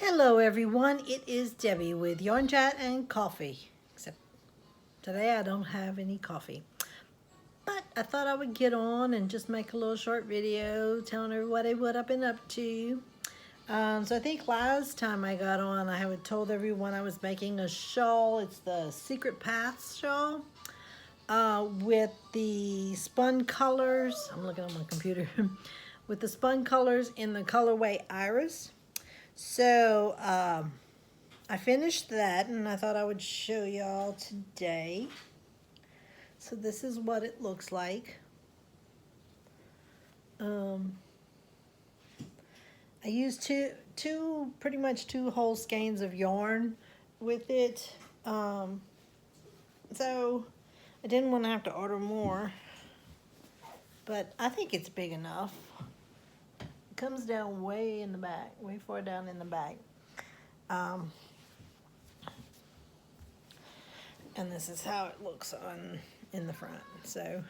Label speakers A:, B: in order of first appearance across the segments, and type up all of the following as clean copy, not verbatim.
A: Hello everyone, it is Debbie with Yarn Chat and Coffee. Except today I don't have any coffee. But I thought I would get on and just make a little short video telling everybody what I've been up to. So I think last time I got on I had told everyone I was making a shawl. It's the Secret Paths shawl with the spun colors. I'm looking on my computer. With the spun colors in the colorway Iris. So I finished that and I thought I would show y'all today. So this is what it looks like. I used pretty much two whole skeins of yarn with it. So I didn't want to have to order more, but I think it's big enough. It comes down way in the back, way far down in the back. And this is how it looks in the front. So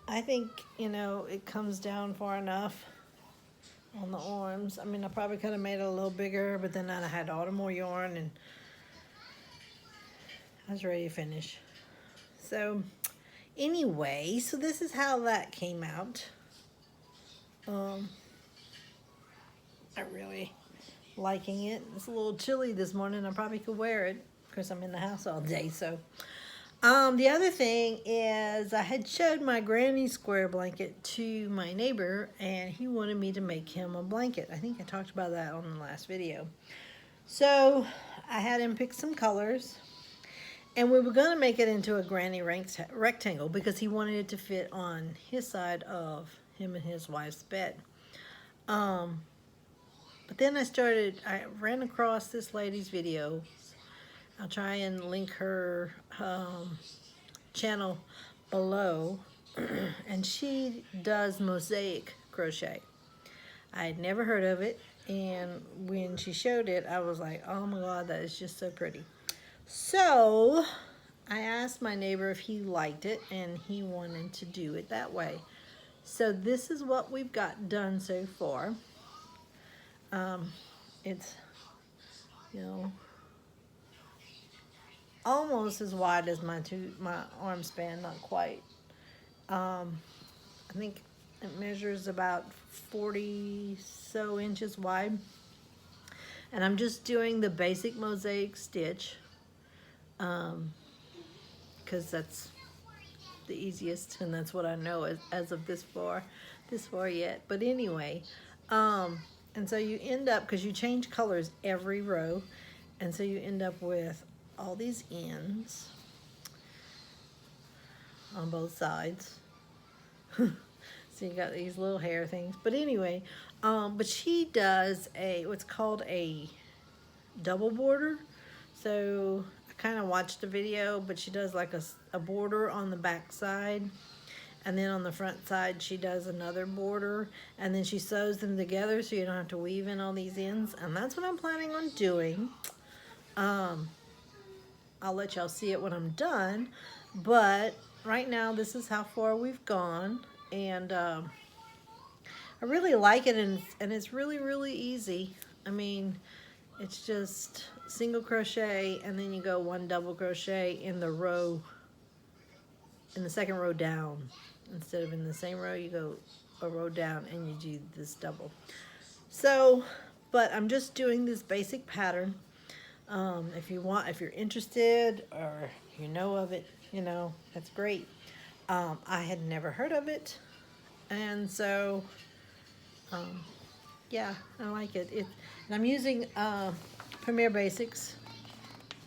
A: I think, you know, it comes down far enough on the arms. I mean, I probably could have made it a little bigger, but then I had to order more yarn and I was ready to finish. So anyway, so this is how that came out. I'm really liking it. It's a little chilly this morning. I probably could wear it. Of course, I'm in the house all day, so. The other thing is I had showed my granny square blanket to my neighbor, and he wanted me to make him a blanket. I think I talked about that on the last video. So I had him pick some colors, and we were going to make it into a granny rectangle because he wanted it to fit on his side of him and his wife's bed. But then I ran across this lady's video. I'll try and link her channel below. And she does mosaic crochet. I had never heard of it. And when she showed it, I was like, oh my God, that is just so pretty. So I asked my neighbor if he liked it, and he wanted to do it that way. So this is what we've got done so far. It's, you know, almost as wide as my arm span, not quite. I think it measures about 40 so inches wide. And I'm just doing the basic mosaic stitch because that's the easiest, and that's what I know as of this far yet. But anyway, and so you end up, because you change colors every row, and so you end up with all these ends on both sides. So you got these little hair things. But anyway, but she does what's called a double border. So I kind of watched the video, but she does like a border on the back side. And then on the front side, she does another border, and then she sews them together so you don't have to weave in all these ends. And that's what I'm planning on doing. I'll let y'all see it when I'm done. But right now, this is how far we've gone. And I really like it, and it's really, really easy. I mean, it's just single crochet, and then you go one double crochet in the second row down. Instead of in the same row, you go a row down and you do this double. So, but I'm just doing this basic pattern. If you're interested or you know of it, you know, that's great. I had never heard of it, and so yeah, I like it. And I'm using Premier Basics.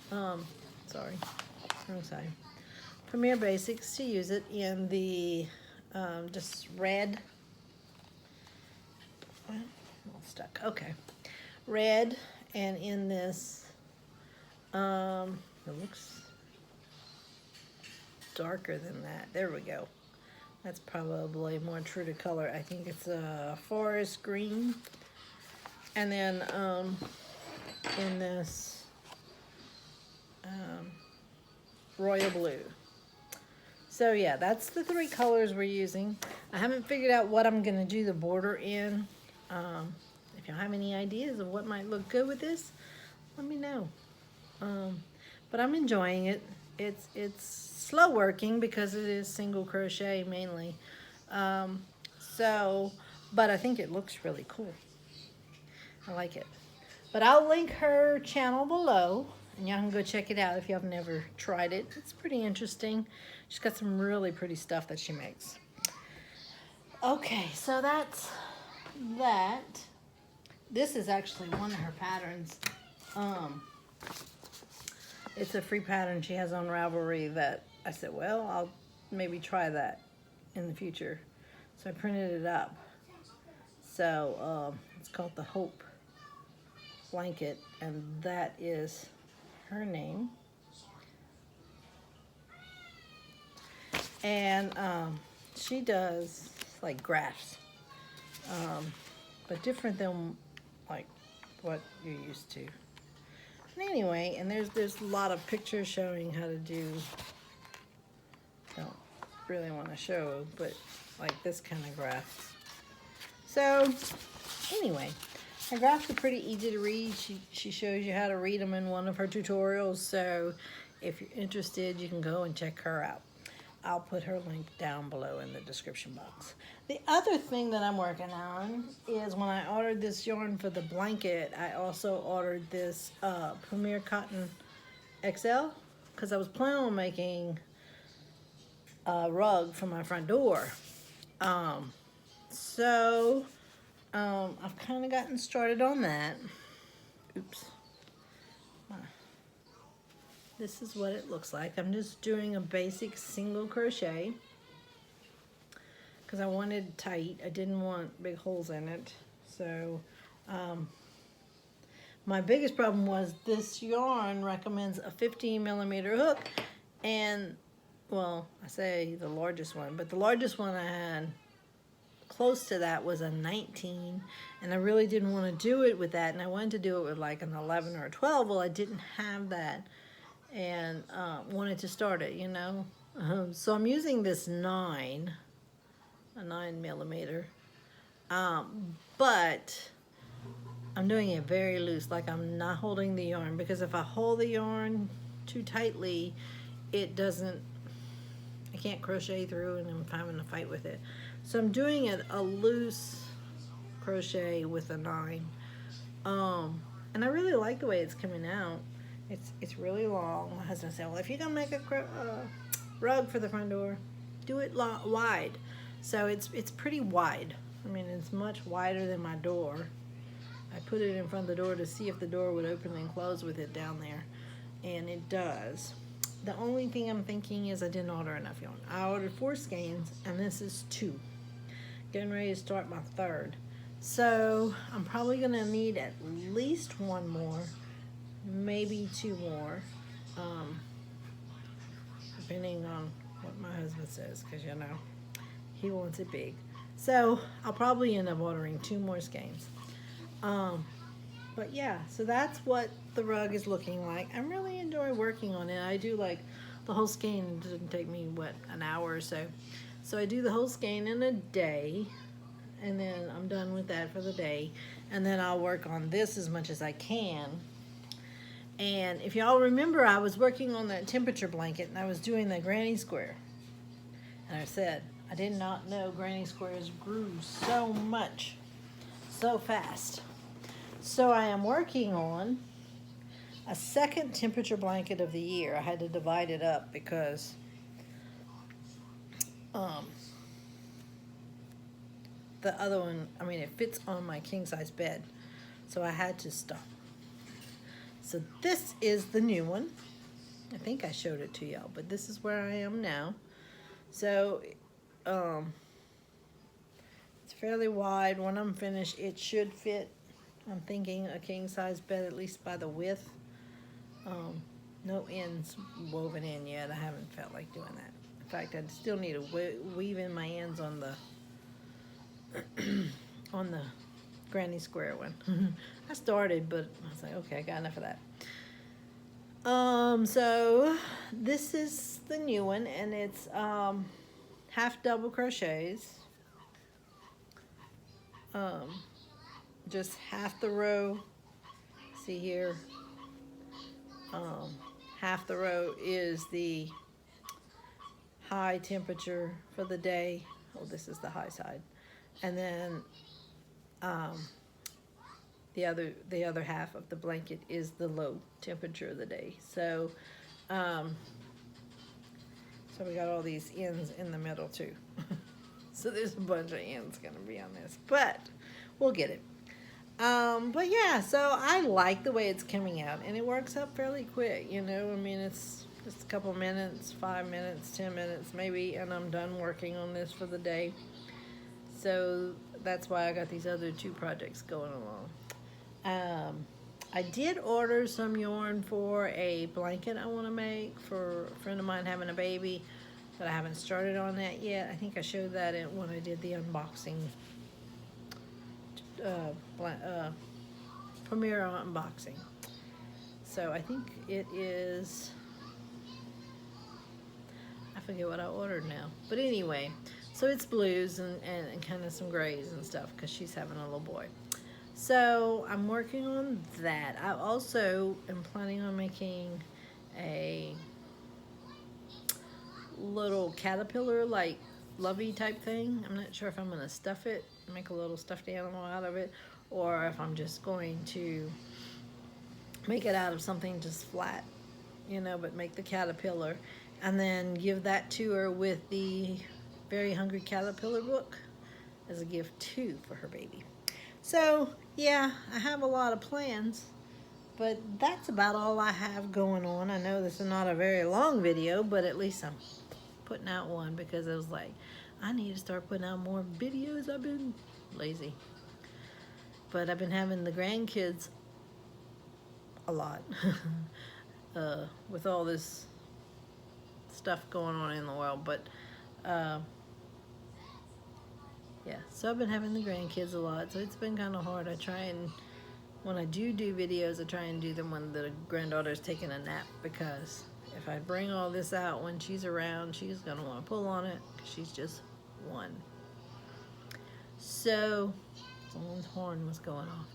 A: Sorry, wrong side. Premier Basics to use it in the just red. Well, all stuck. Okay, red, and in this. It looks darker than that. There we go. That's probably more true to color. I think it's a forest green. And then in this royal blue. So yeah, that's the three colors we're using. I haven't figured out what I'm going to do the border in. If y'all have any ideas of what might look good with this, let me know. But I'm enjoying it. It's slow working because it is single crochet mainly. Um, so, but I think it looks really cool. I like it. But I'll link her channel below, and y'all can go check it out if y'all have never tried it. It's pretty interesting. She's got some really pretty stuff that she makes. Okay, so that's that. This is actually one of her patterns. It's a free pattern she has on Ravelry that I said, well, I'll maybe try that in the future. So I printed it up. So it's called the Hope Blanket, and that is her name. And she does like graphs, but different than like what you're used to. And anyway, and there's a lot of pictures showing how to do. Don't really want to show, but like this kind of graphs. So anyway, her graphs are pretty easy to read. She shows you how to read them in one of her tutorials. So if you're interested, you can go and check her out. I'll put her link down below in the description box. The other thing that I'm working on is when I ordered this yarn for the blanket, I also ordered this Premier Cotton XL because I was planning on making a rug for my front door. So I've kind of gotten started on that. Oops. This is what it looks like. I'm just doing a basic single crochet because I wanted tight. I didn't want big holes in it. So my biggest problem was this yarn recommends a 15 millimeter hook, and well, I say the largest one, but the largest one I had close to that was a 19, and I really didn't want to do it with that, and I wanted to do it with like an 11 or a 12. Well, I didn't have that, and wanted to start it, you know. So I'm using this a 9 millimeter, but I'm doing it very loose, like I'm not holding the yarn, because if I hold the yarn too tightly, it doesn't, I can't crochet through, and I'm having to fight with it. So I'm doing it a loose crochet with a 9, and I really like the way it's coming out. It's really long. My husband said, well, if you're gonna make a rug for the front door, do it wide. So it's pretty wide. I mean, it's much wider than my door. I put it in front of the door to see if the door would open and close with it down there, and it does. The only thing I'm thinking is I didn't order enough yarn. I ordered 4 skeins, and this is 2. Getting ready to start my 3rd. So I'm probably gonna need at least 1 more, maybe 2 more, depending on what my husband says, because you know, he wants it big. So I'll probably end up ordering 2 more skeins. But yeah, so that's what the rug is looking like. I really enjoy working on it. I do like the whole skein. It doesn't take me, what, an hour or so. So I do the whole skein in a day, and then I'm done with that for the day. And then I'll work on this as much as I can. And if y'all remember, I was working on that temperature blanket, and I was doing the granny square. And I said, I did not know granny squares grew so much, so fast. So I am working on a 2nd temperature blanket of the year. I had to divide it up because the other one, I mean, it fits on my king size bed, so I had to stop. So this is the new one. I think I showed it to y'all, but this is where I am now. So it's fairly wide. When I'm finished, it should fit, I'm thinking, a king size bed, at least by the width. No ends woven in yet. I haven't felt like doing that. In fact, I still need to weave in my ends on the on the granny square one. I started, but I was like, okay, I got enough of that. So this is the new one, and it's half double crochets, just half the row. See here, half the row is the high temperature for the day. Oh, this is the high side. And then the other half of the blanket is the low temperature of the day. So so we got all these ends in the middle too. So there's a bunch of ends gonna be on this, but we'll get it. But yeah, so I like the way it's coming out, and it works up fairly quick, you know. I mean, it's just a couple minutes, 5 minutes, 10 minutes maybe, and I'm done working on this for the day. So that's why I got these other 2 projects going along. I did order some yarn for a blanket I want to make for a friend of mine having a baby, but I haven't started on that yet. I think I showed that when I did the unboxing, premiere unboxing. So I think it is, I forget what I ordered now. But anyway, so it's blues and kind of some grays and stuff because she's having a little boy. So I'm working on that. I also am planning on making a little caterpillar, like lovey type thing. I'm not sure if I'm going to stuff it, make a little stuffed animal out of it, or if I'm just going to make it out of something just flat, you know, but make the caterpillar and then give that to her with the Very Hungry Caterpillar book as a gift too for her baby. So yeah, I have a lot of plans, but that's about all I have going on. I know this is not a very long video, but at least I'm putting out one because I was like, I need to start putting out more videos. I've been lazy, but I've been having the grandkids a lot with all this stuff going on in the world. But yeah, so I've been having the grandkids a lot, so it's been kind of hard. I try and, when I do videos, I try and do them when the granddaughter's taking a nap, because if I bring all this out when she's around, she's going to want to pull on it because she's just 1. So someone's horn was going off.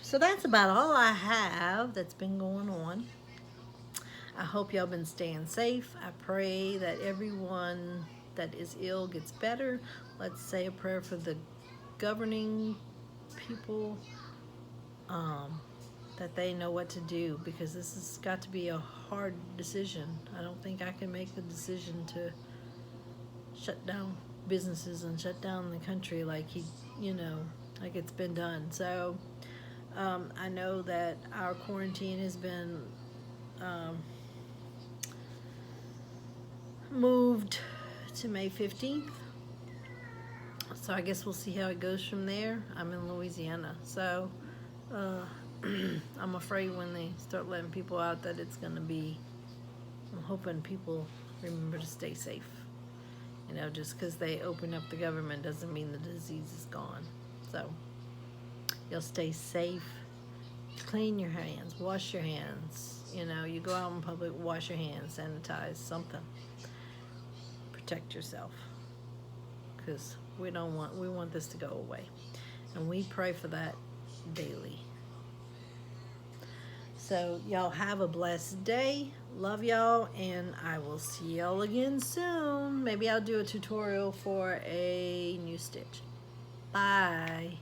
A: So that's about all I have that's been going on. I hope y'all been staying safe. I pray that everyone that is ill gets better. Let's say a prayer for the governing people, that they know what to do, because this has got to be a hard decision. I don't think I can make the decision to shut down businesses and shut down the country like like it's been done. So I know that our quarantine has been moved to May 15th. So I guess we'll see how it goes from there. I'm in Louisiana, so I'm afraid when they start letting people out that it's going to be, I'm hoping people remember to stay safe. You know, just because they open up the government doesn't mean the disease is gone. So you'll stay safe, clean your hands, wash your hands. You know, you go out in public, wash your hands, sanitize, something. Protect yourself, because we want this to go away, and we pray for that daily. So y'all have a blessed day. Love y'all, and I will see y'all again soon. Maybe I'll do a tutorial for a new stitch. Bye.